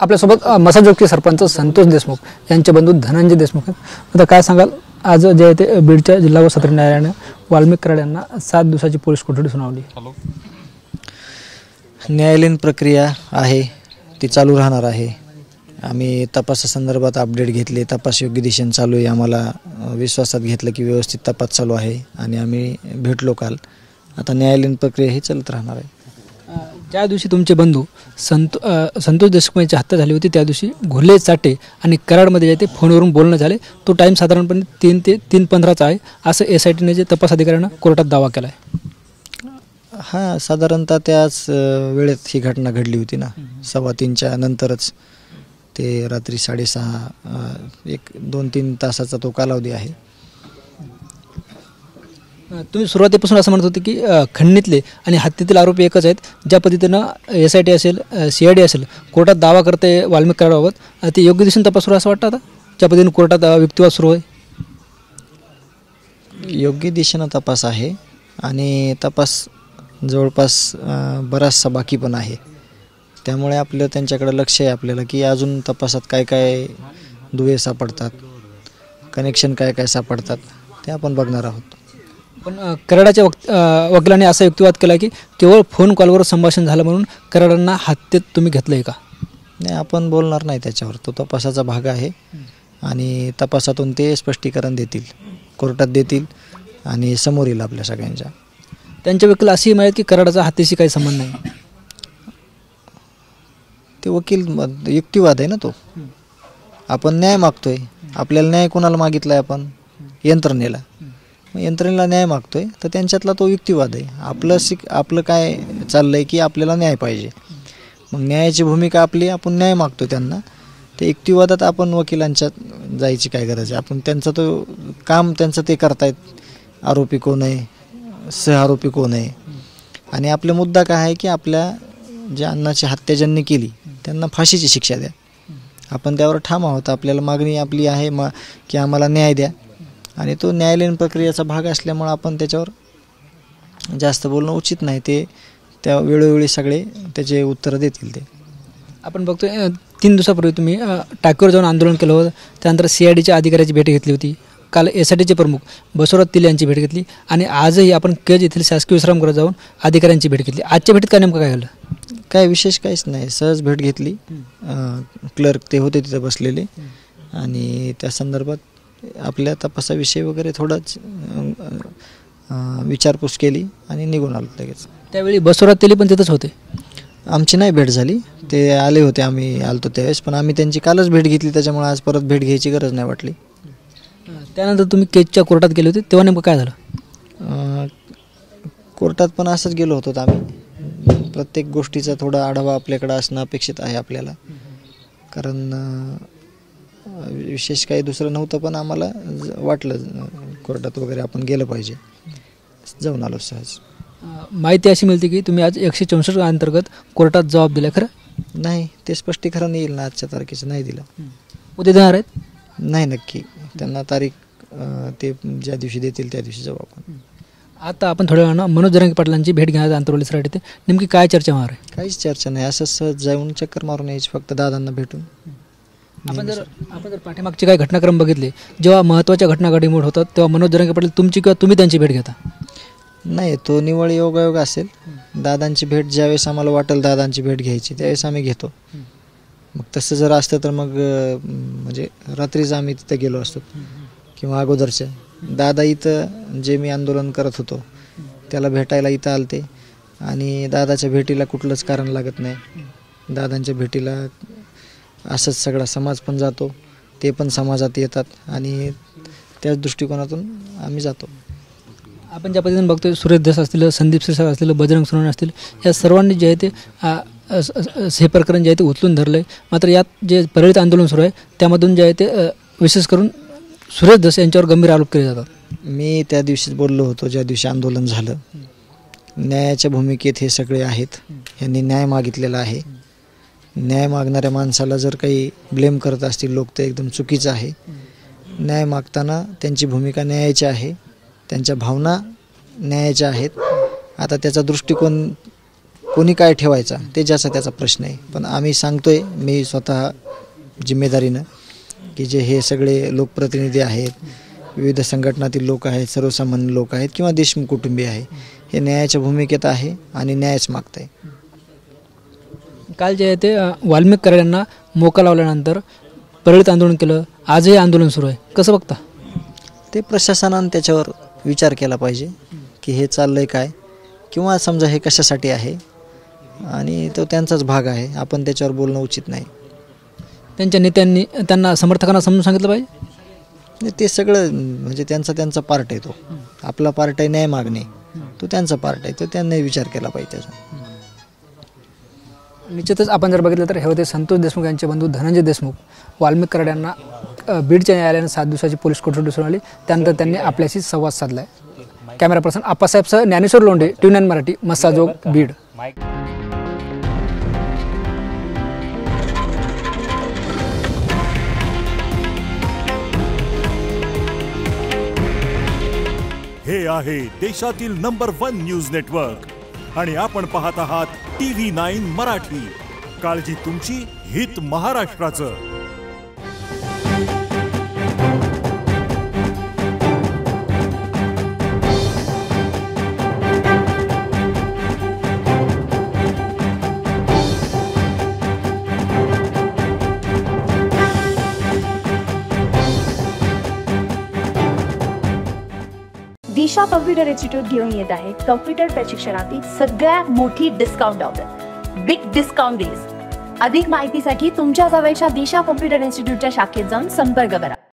आपल्यासोबत मसाजोगचे सरपंच संतोष देशमुख यांचे बंधू धनंजय देशमुख आहेत। आता काय सांगाल, आज जे आहे ते बीडच्या जिल्हा व सत्र न्यायालयाने वाल्मिक कराड यांना 7 दिवसाची पोलीस कोठडी सुनावली। न्यायालयीन प्रक्रिया आहे ती चालू राहणार आहे। आम्ही तपासासंदर्भात अपडेट घेतले, तपास योग्य दिशेने चालू आहे। आम्हाला विश्वासात घेतलं की व्यवस्थित तपास चालू आहे आणि आम्ही भेटलो काल। आता न्यायालयीन प्रक्रिया ही चालत राहणार आहे। ज्या दिवशी तुमचे बंधू संतोष देशमुख यांची हत्या झाली होती त्या दिवशी घोले चाटे आणि कराडमध्ये जे ते फोनवरून बोलणं झाले, तो टाईम साधारणपणे 3 ते 3:15चा आहे असं SITने जे तपास अधिकाऱ्यांना कोर्टात दावा केला आहे। हां, साधारणतः त्याच वेळेत ही घटना घडली होती ना, 3:15च्या नंतरच। ते रात्री 6:30 2-3 तासाचा तो कालावधी आहे। तुम्ही सुरुवातीपासून असं म्हणत होते की खंडणीतले आणि हत्येतील आरोपी एकच आहेत। ज्या पद्धतीनं SIT असेल, CID असेल, कोर्टात दावा करते वाल्मिक कराडाबाबत, ते योग्य दिशेने तपास सुरू असं वाटतं आता ज्या पद्धतीने कोर्टात युक्तिवाद सुरू आहे? योग्य दिशेनं तपास आहे आणि तपास जवळपास बराचसा बाकी पण आहे। त्यामुळे आपलं त्यांच्याकडे लक्ष आहे आपल्याला की अजून तपासात काय काय दुवे सापडतात, कनेक्शन काय काय सापडतात ते आपण बघणार आहोत। पण कराडाच्या वकिलांनी असा युक्तिवाद केला की केवळ फोन कॉलवर संभाषण झालं म्हणून कराडांना हत्येत तुम्ही घेतलं आहे का? नाही, आपण बोलणार नाही त्याच्यावर, तो तपासाचा भाग आहे आणि तपासातून ते स्पष्टीकरण देतील, कोर्टात देतील आणि समोर येईल आपल्या सगळ्यांच्या। त्यांच्या वकील अशी माहिती की कराडाचा हत्येशी काही संबंध नाही। ते वकील युक्तिवाद आहे ना तो। आपण न्याय मागतोय, आपल्याला न्याय कोणाला मागितलाय आपण? यंत्रणेला। यंत्रणेला न्याय मागतोय तर त्यांच्यातला तो युक्तिवाद आहे। आपलं काय चाललंय की आपल्याला न्याय पाहिजे, मग न्यायाची भूमिका आपली, आपण न्याय मागतो त्यांना। ते युक्तिवादात आपण वकिलांच्यात जायची काय गरज आहे? आपण त्यांचा तो काम त्यांचं ते करतायत, आरोपी कोण आहे, सहआरोपी कोण आहे, आणि आपला मुद्दा काय आहे की आपल्या ज्या अण्णाची हत्या ज्यांनी केली त्यांना फाशीची शिक्षा द्या। आपण त्यावर ठाम आहोत, आपल्याला मागणी आपली आहे की आम्हाला न्याय द्या, आणि तो न्यायालयीन प्रक्रियेचा भाग असल्यामुळे आपण त्याच्यावर जास्त बोलणं उचित नाही। ते त्या वेळोवेळी सगळे त्याचे उत्तर देतील। ते आपण बघतोय 3 दिवसापूर्वी तुम्ही टाकीवर जाऊन आंदोलन केलं होतं, त्यानंतर CIDच्या अधिकाऱ्याची भेट घेतली होती, काल SITचे प्रमुख बसवराज तिले यांची भेट घेतली आणि आजही आपण केज येथील शासकीय विश्रामगृहात जाऊन अधिकाऱ्यांची भेट घेतली। आजच्या भेटीत काय नेमकं काय झालं? काय विशेष काहीच नाही, सहज भेट घेतली। क्लर्क ते होते तिथे बसलेले आणि त्या संदर्भात आपल्या तपासाविषयी वगैरे थोडंच विचारपूस केली आणि निघून आलो लगेच। त्यावेळी बसवराज तिले पण तिथंच होते? आमची नाही भेट झाली, ते आले होते, आम्ही आलतो त्यावेळेस, पण आम्ही त्यांची कालच भेट घेतली, त्याच्यामुळे आज परत भेट घ्यायची गरज नाही वाटली। त्यानंतर तुम्ही केजच्या कोर्टात गेले होते, तेव्हा नेमकं काय झालं? कोर्टात पण असंच गेलो होतो आम्ही। प्रत्येक गोष्टीचा थोडा आढावा आपल्याकडे असणं अपेक्षित आहे आपल्याला, कारण विशेष काही दुसरं नव्हतं, पण आम्हाला वाटलं कोर्टात वगैरे आपण गेलं पाहिजे, जाऊन आलो सहज। माहिती अशी मिळते की तुम्ही आज 164 अंतर्गत कोर्टात जबाब दिला, खरं? नाही, ते स्पष्टीकरण येईल ना, आजच्या तारखेचं नाही दिलं। उद्या देणार आहेत? नाही, नक्की त्यांना तारीख ते ज्या दिवशी देतील त्या दिवशी जाऊ आपण। आता आपण थोड्या वेळानं मनोज जरांगे पाटलांची भेट घेण्यात अंतरवलीसाठी ते नेमकी काय चर्चा होणार आहे? काहीच चर्चा नाही, असं सहज जाऊन चक्कर मारून यायची, फक्त दादांना भेटून। आपण जर पाठीमागचे काही घटनाक्रम बघितले, जेव्हा महत्त्वाच्या घटना घडीमोड होतात तेव्हा मनोज जरांगे पाटील तुमची किंवा तुम्ही त्यांची भेट घेता? नाही, तो निवळ योगायोग असेल। दादांची भेट ज्यावेळेस आम्हाला वाटेल दादांची भेट घ्यायची त्यावेळेस आम्ही घेतो। मग तसं जर असतं तर मग म्हणजे रात्रीच आम्ही तिथं गेलो असतो किंवा अगोदरच्या। दादा इथं जे मी आंदोलन करत होतो त्याला भेटायला इथं आलते, आणि दादाच्या भेटीला कुठलंच कारण लागत नाही। दादांच्या भेटीला असंच सगळा समाज पण जातो, ते पण समाजात येतात, आणि त्याच दृष्टिकोनातून आम्ही जातो। आपण ज्या पद्धतीने बघतोय, सुरेश दस असतील, संदीप सिरसागर असतील, बजरंग सोनवणे असतील, या सर्वांनी जे आहे ते हे प्रकरण जे आहे ते उचलून धरलं आहे। मात्र यात जे परळीत आंदोलन सुरू आहे त्यामधून जे आहे ते विशेष करून सुरेश दस यांच्यावर गंभीर आरोप केले जातात। मी त्या दिवशीच बोललो होतो, ज्या दिवशी आंदोलन झालं, न्यायाच्या भूमिकेत हे सगळे आहेत, यांनी न्याय मागितलेला आहे। न्याय मागणाऱ्या माणसाला जर काही ब्लेम करत असतील लोक तर एकदम चुकीचं आहे। न्याय मागताना त्यांची भूमिका न्यायाची आहे, त्यांच्या भावना न्यायाच्या आहेत। आता त्याचा दृष्टिकोन कोणी काय ठेवायचा ते ज्याचा त्याचा प्रश्न आहे. पण आम्ही सांगतोय, मी स्वतः जिम्मेदारीनं, की जे हे सगळे लोकप्रतिनिधी आहेत, विविध संघटनातील लोक आहेत, सर्वसामान्य लोक आहेत किंवा देशमुख कुटुंबीय आहे, हे न्यायाच्या भूमिकेत आहे आणि न्यायच मागत आहे. काल जे आहे ते वाल्मिक कराडांना मोका लावल्यानंतर परळीत आंदोलन केलं, आजही आंदोलन सुरू आहे, कसं बघता? ते प्रशासनानं त्याच्यावर विचार केला पाहिजे की हे चाललंय काय, किंवा समजा हे कशासाठी आहे, आणि तो त्यांचाच भाग आहे, आपण त्याच्यावर बोलणं उचित नाही. त्यांच्या नेत्यांनी त्यांना समर्थकांना समजून सांगितलं पाहिजे. ते सगळं म्हणजे त्यांचा पार्ट आहे, तो आपला पार्ट आहे न्याय मागणे, तो त्यांचा पार्ट आहे, तो त्यांनी विचार केला पाहिजे त्याचा. निश्चितच आपण जर बघितलं तर हे होते संतोष देशमुख यांचे बंधू धनंजय देशमुख. वाल्मिक कराड यांना बीडच्या न्यायालयाने 7 दिवसाची पोलीस कोठडी सुनावली, त्यानंतर त्यांनी आपल्याशी संवाद साधलाय. कॅमेरा पर्सन आप्पासाहेबसह ज्ञानेश्वर लोंढे, TV9 मराठी, मस्साजोग, बीड. हे आहे देशातील नंबर 1 न्यूज नेटवर्क आणि आपण पाहत आहात TV9 मराठी. काळजी तुमची, हित महाराष्ट्राचं. दिशा कॉम्प्युटर इन्स्टिट्यूट घेऊन येत आहे कॉम्प्युटर प्रशिक्षणातील सगळ्यात मोठी discount offer, big discount days. अधिक माहितीसाठी तुमच्या जवळच्या दिशा कॉम्प्युटर इन्स्टिट्यूटच्या शाखेत जाऊन संपर्क करा.